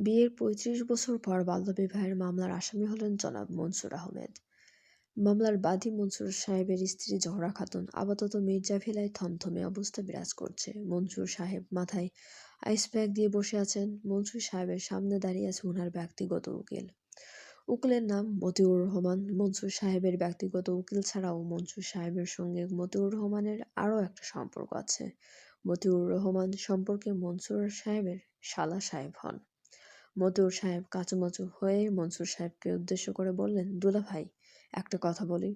বিয়ের ৩৫ বছর পর বাল্যবিবাহের মামলার আসামি হলেন জনাব মনসুর আহমেদ। মামলার বাদী মনসুর সাহেবের স্ত্রী জহরা খাতুন আপাতত মির্জা ভিলায় থমথমে অবস্থা বিরাজ করছে। মনসুর সাহেব মাথায় আইস ব্যাগ দিয়ে বসে আছেন। মনসুর সাহেবের সামনে দাঁড়িয়ে আছে ওনার ব্যক্তিগত উকিল। উকিলের নাম মতিউর রহমান। মনসুর সাহেবের ব্যক্তিগত উকিল ছাড়াও মনসুর সাহেবের সঙ্গে মতিউর রহমানের আরও একটা সম্পর্ক আছে। মতিউর রহমান সম্পর্কে মনসুর সাহেবের শালা সাহেব হন। মতিউর সাহেব কাঁচুমাচু হয়ে মনসুর সাহেবকে উদ্দেশ্য করে বললেন, দুলাভাই, একটা কথা বলি।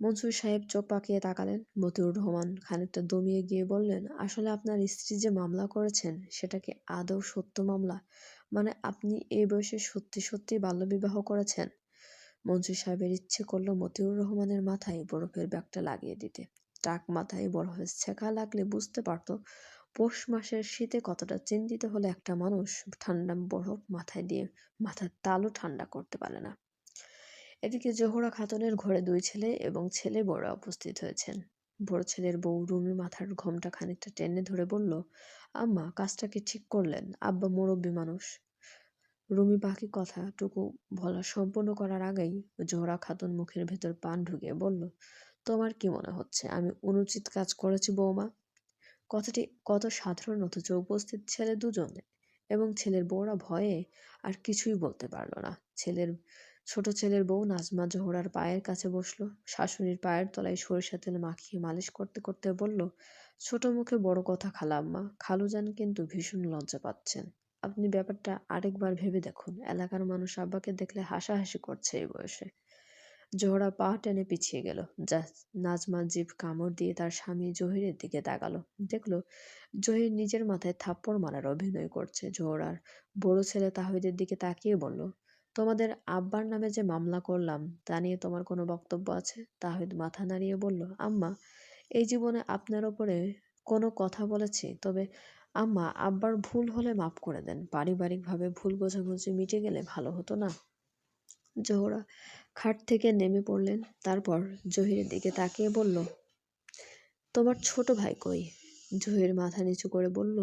মনসুর সাহেব চোখ পাকিয়ে তাকালেন। মতিউর রহমান খানিকটা দমিয়ে গিয়ে বললেন, আসলে আপনার স্ত্রী যে মামলা করেছেন সেটা কি আদৌ সত্য মামলা? মানে আপনি এই বয়সে সত্যি সত্যি বাল্যবিবাহ করেছেন? মনসুর সাহেবের ইচ্ছে করলো মতিউর রহমানের মাথায় বরফের ব্যাগটা লাগিয়ে দিতে। টাক মাথায় বরফের ছেঁকা লাগলে বুঝতে পারতো পৌষ মাসের শীতে কতটা চিন্তিত হলে একটা মানুষ ঠান্ডা বরফ মাথায় দিয়ে মাথার তালু ঠান্ডা করতে পারে না। এদিকে জোহরা খাতুনের ঘরে দুই ছেলে এবং ছেলে বউরা উপস্থিত হয়েছেন। বড় ছেলের বউ রুমি মাথার ঘোমটা খানিকটা টেনে ধরে বলল, আম্মা, কাজটা কি ঠিক করলেন? আব্বা মুরব্বী মানুষ। রুমি বাকি কথাটুকু বলা সম্পূর্ণ করার আগেই জোহরা খাতুন মুখের ভেতর পান ঢুকিয়ে বলল, তোমার কি মনে হচ্ছে আমি অনুচিত কাজ করেছি বৌমা? কথাটি কত সাধারণ, অথচ উপস্থিত ছেলে দুজন এবং ছেলের বউরা ভয়ে আর কিছুই বলতে পারল না। ছোট ছেলের বউ নাজমা জোহরার পায়ের কাছে বসলো। শাশুড়ির পায়ের তলায় সরিষা তেল মাখিয়ে মালিশ করতে করতে বলল, ছোট মুখে বড় কথা খালাম্মা, খালুজান কিন্তু ভীষণ লজ্জা পাচ্ছেন। আপনি ব্যাপারটা আরেকবার ভেবে দেখুন। এলাকার মানুষ আব্বাকে দেখলে হাসাহাসি করছে এই বয়সে। জোহরা পা টেনে পিছিয়ে গেল। নাজমা জিভ কামড় দিয়ে তার স্বামী জহিরের দিকে তাকালো। দেখলো জহির নিজের মাথায় থাপ্পড় মারার অভিনয় করছে। জোহরার বড় ছেলে তাহিদের দিকে তাকিয়ে বলল, তোমাদের আব্বার নামে যে মামলা করলাম তা নিয়ে তোমার কোনো বক্তব্য আছে? তাহিদ মাথা নাড়িয়ে বলল, আম্মা, এই জীবনে আপনার ওপরে কোনো কথা বলেছি? তবে আম্মা, আব্বার ভুল হলে মাফ করে দেন। পারিবারিকভাবে ভুল বোঝাবুঝি মিটে গেলে ভালো হতো না? জোহরা খাট থেকে নেমে পড়লেন। তারপর জহিরের দিকে তাকিয়ে বলল, তোমার ছোট ভাই কই? জহির মাথা নিচু করে বলল,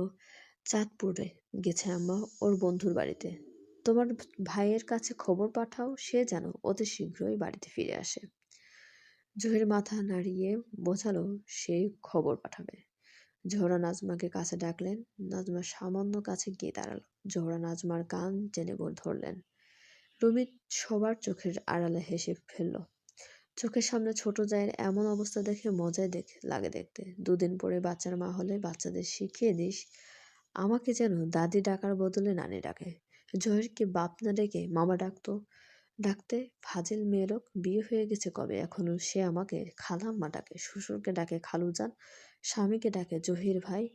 চাঁদপুরে গেছে আম্মা, ওর বন্ধুর বাড়িতে। তোমার ভাইয়ের কাছে খবর পাঠাও, সে যেন অতি শীঘ্রই বাড়িতে ফিরে আসে। জহির মাথা নাড়িয়ে বোঝালো সে খবর পাঠাবে। জোহরা নাজমাকে কাছে ডাকলেন। নাজমা সামান্য কাছে গিয়ে দাঁড়ালো। জোহরা নাজমার কান টেনে ধরলেন। রুমি সবার চোখের আড়ালে হেসে ফেলল। চোখের সামনে ছোট জায়ের এমন অবস্থা দেখে মজায় লাগে দেখতে। দুদিন পরে বাচ্চার মা হলে বাচ্চাদের শিখিয়ে দিস আমাকে যেন দাদি ডাকার বদলে নানি ডাকে। জহিরকে বাপ না ডেকে মামা ডাকতে ফাজিল মেয়ে লোক। বিয়ে হয়ে গেছে কবে, এখনো সে আমাকে খালাম্মা ডাকে, শ্বশুরকে ডাকে খালুজান, স্বামীকে ডাকে জহির ভাই।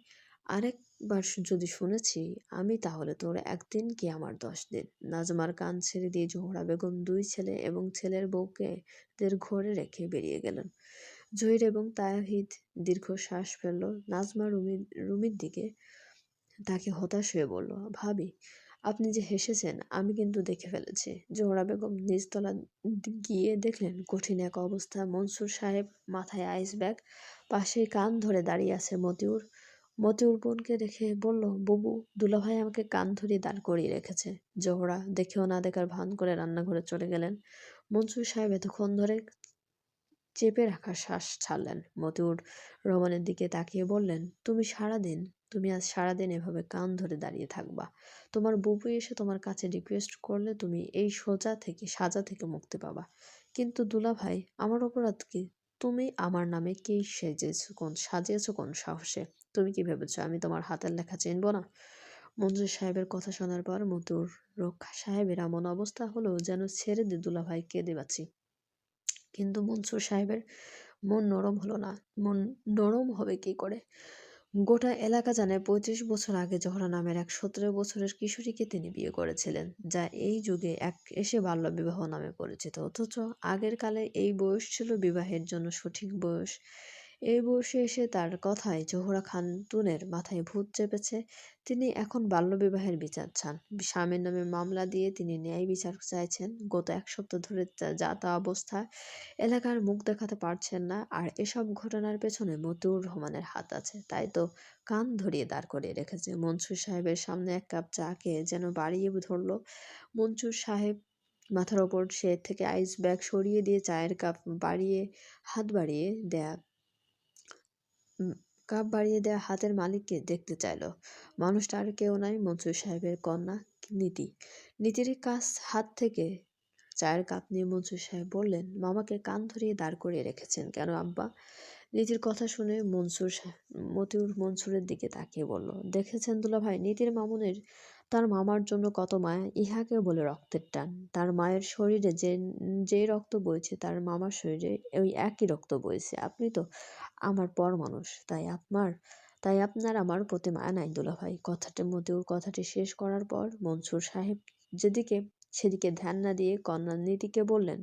আরেকবার যদি শুনেছি আমি, তাহলে তোর একদিন কি আমার 10 দিন। নাজমার কান ছেড়ে দিয়ে জোহরা বেগম দুই ছেলে এবং ছেলের বউকে দের ঘরে রেখে বেরিয়ে গেলেন। জহির এবং তাহিদ দীর্ঘশ্বাস ফেলল। নাজমা রুমির দিকে তাকে হতাশ হয়ে বলল, ভাবি, আপনি যে হেসেছেন আমি কিন্তু দেখে ফেলেছি। জোহরা বেগম নিচতলা গিয়ে দেখলেন কঠিন এক অবস্থা। মনসুর সাহেব মাথায় আইস ব্যাগ, পাশেই কান ধরে দাঁড়িয়ে আছে মতিউর। মতিউর বোনকে দেখে বলল, বুবু, দুলাভাই আমাকে কান ধরিয়ে দাঁড় করিয়ে রেখেছে। জোহরা দেখেও না দেখার ভান করে রান্নাঘরে চলে গেলেন। মনসুর সাহেব এতক্ষণ ধরে চেপে রাখা শ্বাস ছাড়লেন। মতিউর রহমানের দিকে তাকিয়ে বললেন, তুমি আজ সারাদিন এভাবে কান ধরে দাঁড়িয়ে থাকবা? তোমার বুবু এসে তোমার কাছে রিকোয়েস্ট করলে তুমি এই সাজা থেকে মুক্তি পাবা। কিন্তু দুলাভাই, আমার অপরাধ কি? তুমি আমার নামে কি সাজিয়েছো কোন সাহসে? তুমি কি ভেবেছো আমি তোমার হাতের লেখা চিনব না? মনসুর সাহেবের কথা শোনার পর মতিউর রক্ষা সাহেবের এমন অবস্থা হলো যেন ছেড়ে দে দুলাভাই, কেঁদে বাঁচি। কিন্তু মনসুর সাহেবের মন নরম হলো না। মন নরম হবে কি করে? গোটা এলাকা জানে ৩৫ বছর আগে জোহরা নামের এক ১৭ বছরের কিশোরীকে তিনি বিয়ে করেছিলেন, যা এই যুগে এসে বাল্যবিবাহ নামে পরিচিত। অথচ আগের কালে এই বয়স ছিল বিবাহের জন্য সঠিক বয়স। এই বয়সে এসে তার কথায় জোহরা খাতুনের মাথায় ভূত চেপেছে। তিনি এখন বাল্যবিবাহের বিচার চান। স্বামীর নামে মামলা দিয়ে তিনি ন্যায় বিচার চাইছেন। গত ১ সপ্তাহ ধরে যা তা অবস্থা, এলাকার মুখ দেখাতে পারছেন না। আর এসব ঘটনার পেছনে মতিউর রহমানের হাত আছে। তাই তো কান ধরিয়ে দাঁড় করিয়ে রেখেছে। মনসুর সাহেবের সামনে ১ কাপ চা খেয়ে যেন বাড়িয়ে ধরল। মনসুর সাহেব মাথার ওপর সে থেকে আইস ব্যাগ সরিয়ে দিয়ে চায়ের হাত বাড়িয়ে দেয়া হাতের মালিককে দেখতে চাইল। মানুষটা আর কেউ নয়, মনসুর সাহেবের কন্যা নীতি। নীতির হাত থেকে চায়ের কাপ নিয়ে মনসুর সাহেব বললেন, মামাকে কান ধরিয়ে দাঁড় করিয়ে রেখেছেন কেন আব্বা? নীতির কথা শুনে মতিউর মনসুরের দিকে তাকিয়ে বলল, দেখেছেন দুলাভাই, নীতির মামুনের তার মামার জন্য কত মায়া। ইহাকে বলে রক্তের টান। তার মায়ের শরীরে যে রক্ত বইছে তার মামার শরীরে ওই একই রক্ত বইছে। আপনি তো আমার পর মানুষ, তাই আপনার আমার প্রতি মায়া নাই দুলাভাই। মতিউর কথাটি শেষ করার পর মনসুর সাহেব সেদিকে ধ্যান না দিয়ে কন্যা নীতিকে বললেন,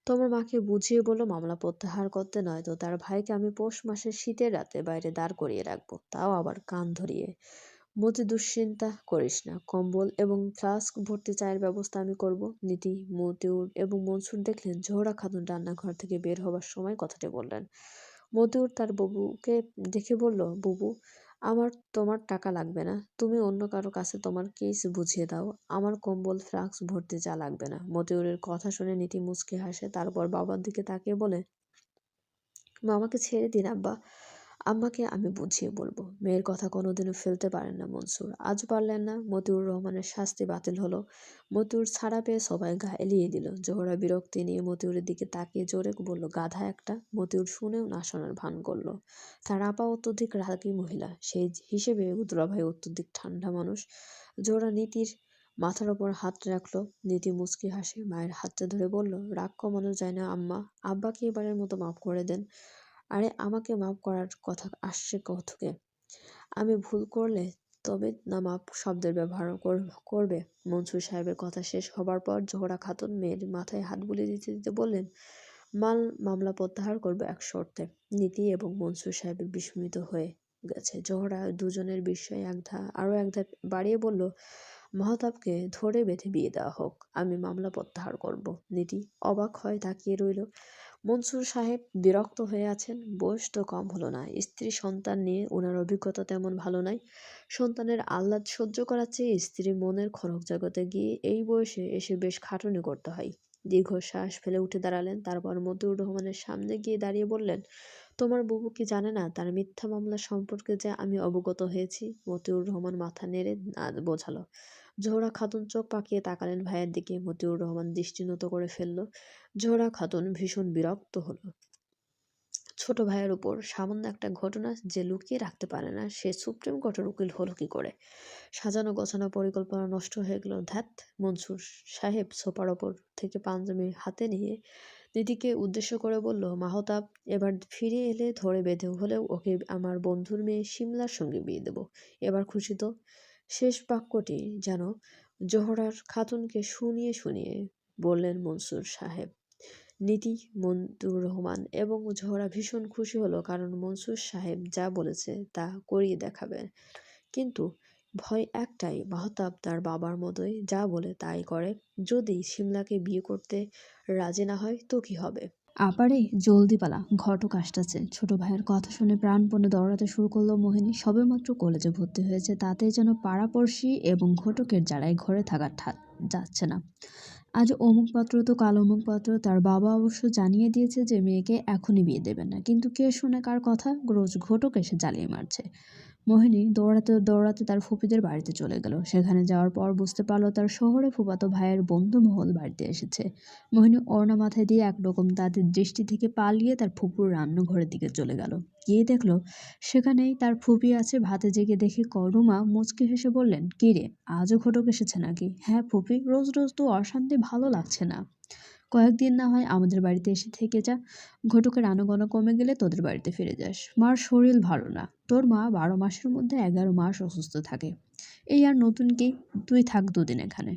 তোমার মাকে বুঝিয়ে বলো মামলা প্রত্যাহার করতে, নয় তো তার ভাইকে আমি পৌষ মাসের শীতের রাতে বাইরে দাঁড় করিয়ে রাখবো, তাও আবার কান ধরিয়ে। মতি, দুশ্চিন্তা করিস না, কম্বল এবং ফ্লাস্ক ভর্তি চায়ের ব্যবস্থা আমি করব। নীতি, মতিউর এবং মনসুর দেখলেন জোহরা খাতুন রান্নাঘর থেকে বের হবার সময় কথাটি বললেন। মতিউর তার বুবুকে দেখে বলল, বুবু, তোমার টাকা লাগবে না, তুমি অন্য কারো কাছে তোমার কেস বুঝিয়ে দাও, আমার কম্বল ফ্লাস্ক ভর্তি চা লাগবে না। মতিউরের কথা শুনে নীতি মুচকি হাসে, তারপর বাবার দিকে তাকিয়ে বলে, মামাকে ছেড়ে দিন আব্বা, আম্মাকে আমি বুঝিয়ে বলবো। মেয়ের কথা কোনোদিনও ফেলতে পারেন না মনসুর, আজ পারলেন না। মতিউর রহমানের শাস্তি বাতিল হলো। মতিউর ছাড়া পেয়ে সবাই গা এলিয়ে দিল। জোহরা বিরক্তি নিয়ে মতিউরের দিকে তাকিয়ে জোরে বলল, গাধা একটা। মতিউর শুনেও না শোনার ভান করলো। তার আপা অত্যধিক রাগী মহিলা, সেই হিসেবে দুলাভাই অত্যধিক ঠান্ডা মানুষ। জোহরা নীতির মাথার ওপর হাত রাখলো। নীতি মুচকি হাসে, মায়ের হাতটা ধরে বলল, রাগ কমানো যায় না আম্মা, আব্বাকে এবারের মতো মাফ করে দেন। আরে, আমাকে মাফ করার কথা আসছে থেকে? আমি ভুল করলে তবে না মাফ শব্দের ব্যবহার করবে? মনসুর সাহেবের কথা শেষ হবার পর জোহরা খাতুন মেয়ের মাথায় হাত বুলিয়ে দিতে দিতে বললেন, মামলা প্রত্যাহার করবে এক শর্তে। নীতি এবং মনসুর সাহেব বিস্মিত হয়ে গেছে। জোহরা দুজনের বিস্ময় আরো এক ধাপ বাড়িয়ে বলল, মাহতাবকে ধরে বেঁধে বিয়ে দেওয়া হোক, আমি মামলা প্রত্যাহার করব। নীতি অবাক হয়ে তাকিয়ে রইল। মনসুর সাহেব বিরক্ত হয়ে আছেন। বয়স তো কম হলো না, স্ত্রী সন্তান নিয়ে ওনার অভিজ্ঞতা তেমন ভালো নয়। সন্তানের আহ্লাদ সহ্য করার চেয়ে স্ত্রীর মনের খরক জগতে গিয়ে এই বয়সে এসে বেশ খাটুনি করতে হয়। দীর্ঘশ্বাস ফেলে উঠে দাঁড়ালেন, তারপর মতিউর রহমানের সামনে গিয়ে দাঁড়িয়ে বললেন, তোমার বুবু কি জানে না তার মিথ্যা মামলা সম্পর্কে যে আমি অবগত হয়েছি? মতিউর রহমান মাথা নেড়ে বোঝালো। জোহরা খাতুন চোখ পাকিয়ে তাকালেন ভাইয়ের দিকে। মতিউর রহমান দৃষ্টি নত করে ফেলল। জোহরা খাতুন ভীষণ বিরক্ত হলো। ছোট ভাইয়ের উপর সামান্য একটা ঘটনা যে লুকিয়ে রাখতে পারে না, সে সুপ্রিম কোর্টের উকিল হলো কি করে? সাজানো গোছানো পরিকল্পনা নষ্ট হয়ে গেল। ধ্যাত! মনসুর সাহেব সোফার ওপর থেকে পাঞ্জাবি হাতে নিয়ে দিদিকে উদ্দেশ্য করে বলল, মাহতাব এবার ফিরে এলে ধরে বেঁধে হলেও ওকে আমার বন্ধুর মেয়ে শিমলার সঙ্গে বিয়ে দেব। এবার খুশি তো? শেষ বাক্যটি যেন জোহরার খাতুনকে শুনিয়ে শুনিয়ে বললেন মনসুর সাহেব। নীতি, মতিউর রহমান এবং জোহরা ভীষণ খুশি হলো, কারণ মনসুর সাহেব যা বলেছে তা করিয়ে দেখাবে। কিন্তু ভয় একটাই, মাহতাব তার বাবার মতোই যা বলে তাই করে। যদি শিমলাকে বিয়ে করতে রাজি না হয় তো কি হবে? আপারে জলদি পালা, ঘটক আসতেছে। ছোট ভাইয়ের কথা শুনে প্রাণপণে দৌড়াতে শুরু করলো মোহিনী। সবেমাত্র কলেজে ভর্তি হয়েছে, তাতেই যেন পাড়াপড়শি এবং ঘটকের জ্বালায় ঘরে থাকা যাচ্ছে না। আজ অমুক পাত্র তো কাল অমুক পাত্র। তার বাবা অবশ্য জানিয়ে দিয়েছে যে মেয়েকে এখনই বিয়ে দেবেন না, কিন্তু কে শুনে কার কথা? রোজ ঘটক এসে জ্বালিয়ে মারছে। মোহিনী দৌড়াতে দৌড়াতে তার ফুপিদের বাড়িতে চলে গেল। সেখানে যাওয়ার পর বুঝতে পারল তার শহরে ফুফাতো ভাইয়ের বন্ধু মহল বাড়িতে এসেছে। মোহিনী ওড়না মাথায় দিয়ে একরকম তাদের দৃষ্টি থেকে পালিয়ে তার ফুপুর রান্নাঘরের দিকে চলে গেল। গিয়ে দেখলো সেখানেই তার ফুপি আছে ভাতে জেগে। দেখে করুমা মুচকি হেসে বললেন, কি রে, আজও ঘটক এসেছে নাকি? হ্যাঁ ফুপি, রোজ রোজ তো অশান্তি ভালো লাগছে না, কয়েকদিন না হয় আমাদের বাড়িতে এসে থেকে যা। ঘটকের আনাগোনা কমে গেলে তোদের বাড়িতে ফিরে যাস। মার শরীর ভালো না, তোর মা 12 মাসের মধ্যে 11 মাস অসুস্থ থাকে। এই আর নতুন কি, তুই থাক দুদিন এখানে।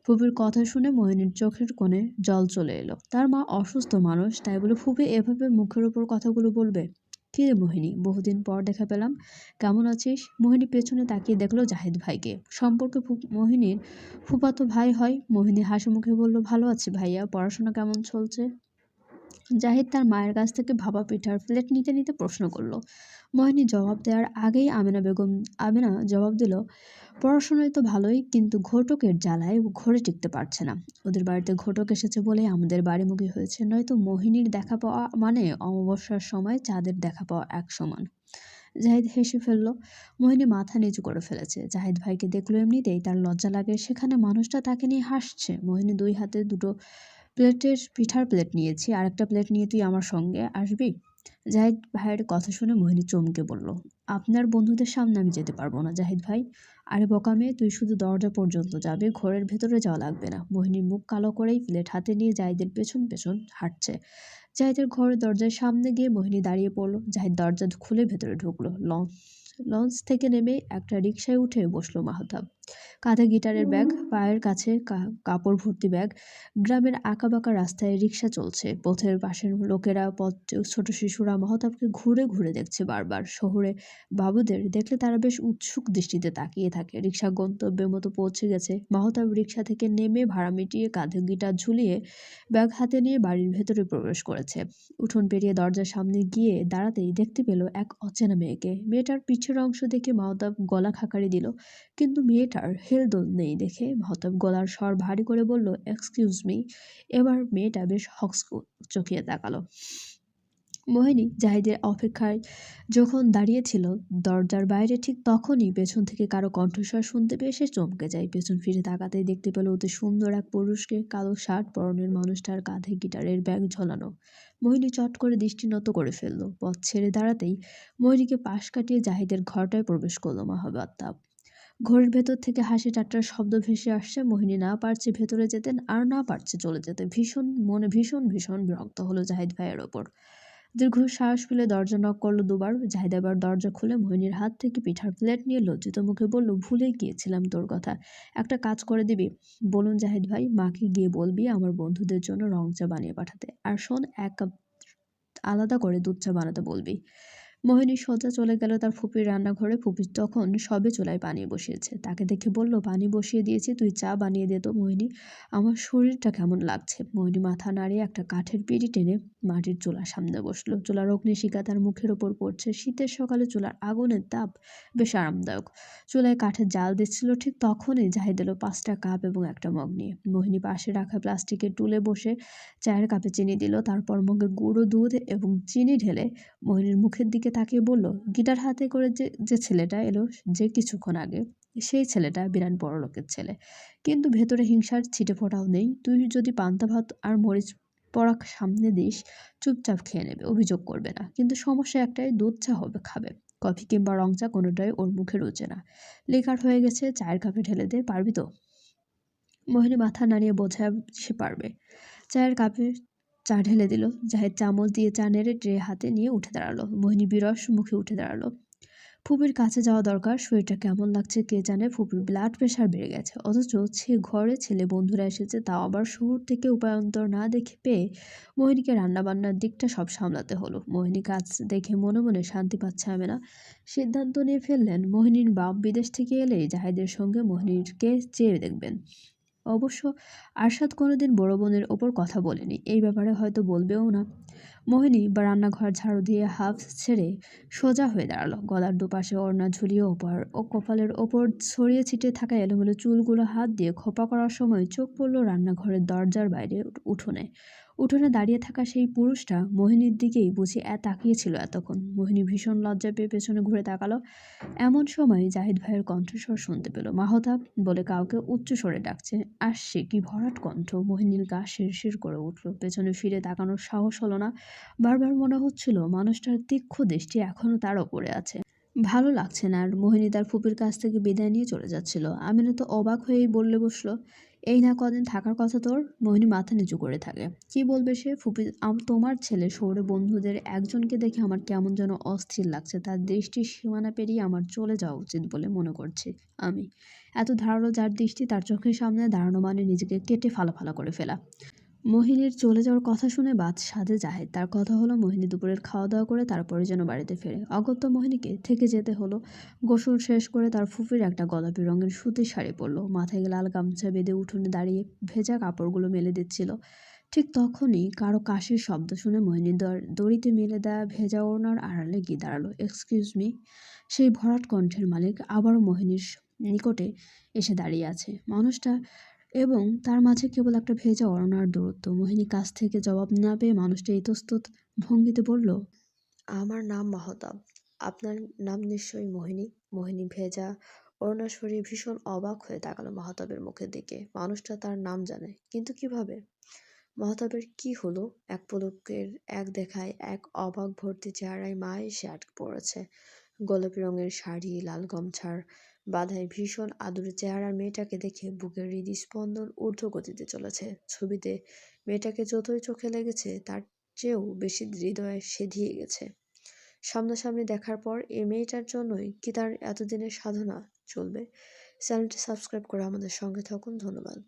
ফুপির কথা শুনে মোহিনীর চোখের কোণে জল চলে এলো। তার মা অসুস্থ মানুষ, তাই বলে ফুপি এভাবে মুখের উপর কথাগুলো বলবে? "কী রে মোহিনী, বহুদিন পর দেখা পেলাম, কেমন আছিস?" মোহিনী পেছনে তাকিয়ে দেখল জাহিদ ভাইকে। সম্পর্কে মোহিনীর ফুফাতো ভাই হয়। মোহিনী হাসি মুখে বলল, "ভালো আছি ভাইয়া, পড়াশোনা কেমন চলছে?" জাহিদ তার মায়ের কাছ থেকে ভাপা পিঠার প্লেট নিতে নিতে প্রশ্ন করল। মোহিনী জবাব দেওয়ার আগেই আমেনা জবাব দিল, "পড়াশোনায় তো ভালোই, কিন্তু ঘটকের জ্বালায় ঘরে টিকতে পারছে না। ওদের বাড়িতে ঘটক এসেছে বলেই আমাদের বাড়িমুখী হয়েছে, নয়তো মোহিনীর দেখা পাওয়া মানে অমাবস্যার সময় চাঁদের দেখা পাওয়া এক সমান।" জাহিদ হেসে ফেলল। মোহিনী মাথা নিচু করে ফেলেছে। জাহিদ ভাইকে দেখলো এমনিতেই তার লজ্জা লাগে, সেখানে মানুষটা তাকে নিয়ে হাসছে। মোহিনী দুই হাতে দুটো পিঠার প্লেট নিয়েছি, আরেকটা প্লেট নিয়ে তুই আমার সঙ্গে আসবি? জাহিদ ভাইয়ের কথা শুনে মোহিনী চমকে বলল, "আপনার বন্ধুদের সামনে আমি যেতে পারবো না জাহিদ ভাই।" "আরে বোকা মেয়ে, তুই শুধু দরজা পর্যন্ত যাবে, ঘরের ভেতরে যাওয়া লাগবে না।" মোহিনীর মুখ কালো করেই প্লেট হাতে নিয়ে জাহিদের পেছন পেছন হাঁটছে। জাহিদের ঘরের দরজার সামনে গিয়ে মোহিনী দাঁড়িয়ে পড়ল। জাহিদ দরজা খুলে ভেতরে ঢুকলো। লঞ্চ থেকে নেমে একটা রিকশায় উঠে বসলো মাহতাব। কাঁধে গিটারের ব্যাগ, পায়ের কাছে কাপড় ভর্তি ব্যাগ। গ্রামের আঁকাবাঁকা রাস্তায় রিকশা চলছে। পথের পাশের লোকেরা, ছোট শিশুরা মাহতাবকে ঘুরে ঘুরে দেখছে বারবার। শহরে বাবুদের দেখলে তারা বেশ উৎসুক দৃষ্টিতে তাকিয়ে থাকে। রিকশা গন্তব্যের মতো পৌঁছে গেছে। মাহতাব রিকশা থেকে নেমে ভাড়া মিটিয়ে কাঁধে গিটার ঝুলিয়ে ব্যাগ হাতে নিয়ে বাড়ির ভেতরে প্রবেশ করেছে। উঠোন পেরিয়ে দরজার সামনে গিয়ে দাঁড়াতেই দেখতে পেল এক অচেনা মেয়েকে। মেয়েটার পিঠের অংশ দেখে মাহতাব গলা খাকারি দিল, কিন্তু মেয়েটার হেলদোল নেই দেখে মাহতাব গলার স্বর ভারী করে বলল, "এক্সকিউজ মি।" এবার মেয়েটা বেশ চকিয়ে তাকালো। মোহিনী জাহিদের অপেক্ষায় যখন দাঁড়িয়েছিল দরজার বাইরে, ঠিক তখনই পেছন থেকে কারো কণ্ঠস্বর শুনতে পেয়ে সে চমকে যায়। পেছন ফিরে তাকাতেই দেখতে পেল অতি সুন্দর এক পুরুষকে। কালো শার্ট পরনের মানুষটার কাঁধে গিটারের ব্যাগ ঝোলানো। মোহিনী চট করে দৃষ্টি নত করে ফেলল। পথ ছেড়ে দাঁড়াতেই মোহিনীকে পাশ কাটিয়ে জাহিদের ঘরটায় প্রবেশ করলো মাহতাব। ঘরের ভেতর থেকে হাসি ঠাট্টার শব্দ ভেসে আসছে। মোহিনী না পারছে ভেতরে যেতে, আর না পারছে চলে যেতে। ভীষণ ভীষণ বিরক্ত হলো জাহিদ ভাইয়ের ওপর। দীর্ঘ শ্বাস ফেলে দরজা নক করলো দুবার। জাহিদ এবার দরজা খুলে মোহিনীর হাত থেকে পিঠার প্লেট নিয়ে লজ্জিত মুখে বলল, "ভুলেই গিয়েছিলাম তোর কথা। একটা কাজ করে দিবি?" "বলুন জাহিদ ভাই।" "মাকে গিয়ে বলবি আমার বন্ধুদের জন্য রং চা বানিয়ে পাঠাতে। আর শোন, 1 কাপ আলাদা করে দুধ চা বানাতে বলবি।" মোহিনী সোজা চলে গেল তার ফুপির রান্নাঘরে। ফুপি তখন সবে চুলায় পানি বসিয়েছে। তাকে দেখে বলল, "পানি বসিয়ে দিয়েছি, তুই চা বানিয়ে দে তো মোহিনী। আমার শরীরটা কেমন লাগছে।" মোহিনী মাথা নাড়িয়ে একটা কাঠের পিঁড়ি টেনে মাটির চুলার সামনে বসলো। চুলার অগ্নিশিখা তার মুখের ওপর পড়ছে। শীতের সকালে চুলার আগুনের তাপ বেশ আরামদায়ক। চুলায় কাঠের জাল দিচ্ছিল। ঠিক তখনই জাহিদ এলো 5টা কাপ এবং একটা মগ নিয়ে। মোহিনী পাশে রাখা প্লাস্টিকের টুলে বসে চায়ের কাপে চিনি দিল। তারপর মগে গুঁড়ো দুধ এবং চিনি ঢেলে মোহিনীর মুখের দিকে তাকিয়ে বলল, "গিটার হাতে করে যে ছেলেটা এলো যে কিছুক্ষণ আগে, সেই ছেলেটা বিরাট বড়লোকের ছেলে, কিন্তু ভেতরে হিংসার ছিটেফোঁটাও নেই। তুই যদি পান্তা ভাত আর মরিচ পোড়া সামনে দিস, চুপচাপ খেয়ে নেবে, অভিযোগ করবে না। কিন্তু সমস্যা একটাই, দুধ চা খাবে। কফি কিংবা রং চা কোনোটাই ওর মুখে রুচে না। লিকার হয়ে গেছে, চায়ের কাপে ঢেলে দে, পারবি তো?" মোহিনী মাথা নাড়িয়ে বোঝায় সে পারবে। চায়ের কাপে চা ঢেলে দিল। জাহিদ চামচ দিয়ে চা নেড়ে ট্রে হাতে নিয়ে উঠে দাঁড়ালো। মোহিনী বিরস মুখে উঠে দাঁড়ালো। ফুপির কাছে যাওয়া দরকার। শরীরটা কেমন লাগছে কে জানে। ফুপির ব্লাড প্রেশার বেড়ে গেছে, অথচ ঘরে ছেলে বন্ধুরা এসেছে, তাও আবার শহর থেকে উপায়ন্তর না দেখে পেয়ে মোহিনীকে রান্নাবান্নার দিকটা সব সামলাতে হলো। মোহিনী কাজ দেখে মনে মনে শান্তি পাচ্ছে আমেনা। সিদ্ধান্ত নিয়ে ফেললেন, মোহিনীর বাপ বিদেশ থেকে এলেই জাহিদের সঙ্গে মোহিনীকে চেয়ে দেখবেন। অবশ্য আরশাদ কোনোদিন বড় বোনের ওপর কথা বলেনি, এই ব্যাপারে হয়তো বলবেও না। মোহিনী বা রান্নাঘর ঝাড়ু দিয়ে হাফ ছেড়ে সোজা হয়ে দাঁড়ালো। গলার দুপাশে ওড়না ঝুলিয়ে ও কপালের ওপর ছড়িয়ে ছিটিয়ে থাকা এলোমেলো চুলগুলো হাত দিয়ে খোপা করার সময় চোখ পড়ল রান্নাঘরের দরজার বাইরে উঠোনে। উঠোনে দাঁড়িয়ে থাকা সেই পুরুষটা মোহিনীর দিকেই বুঝি তাকিয়েছিল এতক্ষণ। মোহিনী ভীষণ লজ্জা পেয়ে পেছনে ঘুরে তাকালো। এমন সময় জাহিদ ভাইয়ের কণ্ঠস্বর শুনতে পেল। "মাহতাব" বলে কাউকে উচ্চ স্বরে ডাকছে। আসছে, কি ভরাট কণ্ঠ! মোহিনীর গা শিরশির করে উঠল। পেছনে ফিরে তাকানোর সাহস হলো না। বারবার মনে হচ্ছিল মানুষটার তীক্ষ্ণ দৃষ্টি এখনো তার ওপরে আছে। ভালো লাগছে না আর। মোহিনী তার ফুপির কাছ থেকে বিদায় নিয়ে চলে যাচ্ছিল। আমিনা তো অবাক হয়েই বললে বসলো, "এই না কদিন থাকার কথা তোর?" মোহিনী মাথা নিচু করে থাকে। কি বলবে সে? "ফুপি, তোমার ছেলে শহরে বন্ধুদের একজনকে দেখে আমার কেমন যেন অস্থির লাগছে। তার দৃষ্টির সীমানা পেরিয়ে আমার চলে যাওয়া উচিত বলে মনে করছি আমি। এত ধারালো যার দৃষ্টি, তার চোখের সামনে দাঁড়ানো মানে নিজেকে কেটে ফালা করে ফেলা। মোহিনীর চলে যাওয়ার কথা শুনে বাদ সাধে জাহেদ। তার কথা হলো মোহিনী দুপুরের খাওয়া দাওয়া করে তারপরে যেন বাড়িতে ফেরে। অগত্যা মোহিনীকে থেকে যেতে হলো। গোসল শেষ করে তার ফুফির একটা গোলাপি রঙের সুতির শাড়ি পরল, মাথায় লাল গামছা বেঁধে উঠোনে দাঁড়িয়ে ভেজা কাপড়গুলো মেলে দিচ্ছিল। ঠিক তখনই কারো কাশির শব্দ শুনে মোহিনী দড়িতে মেলে দেয়া ভেজা ওড়নার আড়ালে গিয়ে দাঁড়ালো। Excuse me. সেই ভরাট কণ্ঠের মালিক আবারও মোহিনীর নিকটে এসে দাঁড়িয়ে আছে। মানুষটা এবং তার মাঝে কেবল একটা ভেজা ওড়নার দূরত্ব। মোহিনী কাছ থেকে জবাব না পেয়ে মানুষটা ইতস্তত ভঙ্গিতে বলল, আমার নাম মাহতাব। আপনার নাম নিশ্চয়ই মোহিনী। মোহিনী ভেজা ওড়না সরিয়ে ভীষণ অবাক হয়ে তাকালো মাহতাবের মুখের দিকে। মানুষটা তার নাম জানে, কিন্তু কিভাবে? মাহতাবের কি হলো? এক পলকের এক দেখায় এক অবাক ভর্তি চেহারায় মা এসে আটকে পড়েছে। গোলাপি রঙের শাড়ি, লাল গামছার বাঁধায় ভীষণ আদুরে চেহারার মেয়েটাকে দেখে বুকের হৃদস্পন্দন ঊর্ধ্ব গতিতে চলেছে। ছবিতে মেয়েটাকে যতই চোখে লেগেছে তার চেয়েও বেশি হৃদয়ে সেধিয়ে গেছে। সামনাসামনি দেখার পর এই মেয়েটার জন্যই কি তার এতদিনের সাধনা চলবে? চ্যানেলটি সাবস্ক্রাইব করে আমাদের সঙ্গে থাকুন। ধন্যবাদ।